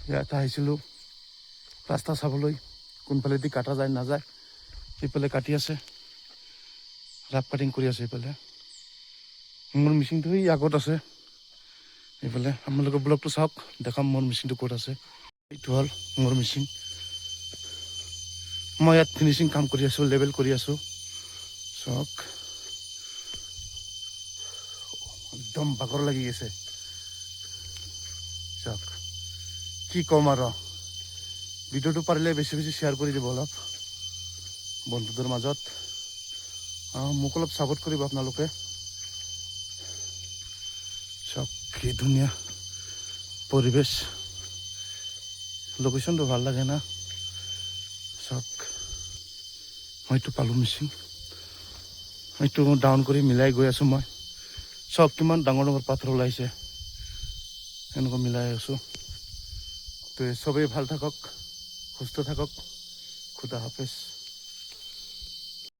ইয়াত আহিছিলোঁ ৰাস্তা চাবলৈ কোনফালেদি কাটা যায় নাযায়। সেইফালে কাটি আছে, ৰাফ কাটিং কৰি আছে। এইফালে মোৰ মেচিনটো এই আগত আছে। এইফালে আপোনালোকে ব্লগটো চাওক, দেখাম মোৰ মেচিনটো ক'ত আছে। এইটো হ'ল মোৰ মেচিন। মই ইয়াত ফিনিচিং কাম কৰি আছোঁ, লেবেল কৰি আছোঁ। চাওক একদম ভাগৰ লাগি গৈছে। চাওক কি ক'ম আৰু, ভিডিঅ'টো পাৰিলে বেছি বেছি শ্বেয়াৰ কৰি দিব অলপ বন্ধুদেৰ মাজত। মোক অলপ ছাপোৰ্ট কৰিব আপোনালোকে। চাওক কি ধুনীয়া পৰিৱেশ, লোকেশ্যনটো ভাল লাগে না। চাওক মইতো পালোঁ মেচিন, এইটো ডাউন কৰি মিলাই গৈ আছোঁ মই। চাওক কিমান ডাঙৰ ডাঙৰ পাথৰ ওলাইছে, এনেকুৱা মিলাই আছোঁ। তো চবেই ভাল থাকক, সুস্থ থাকক। খুদা হাফেজ।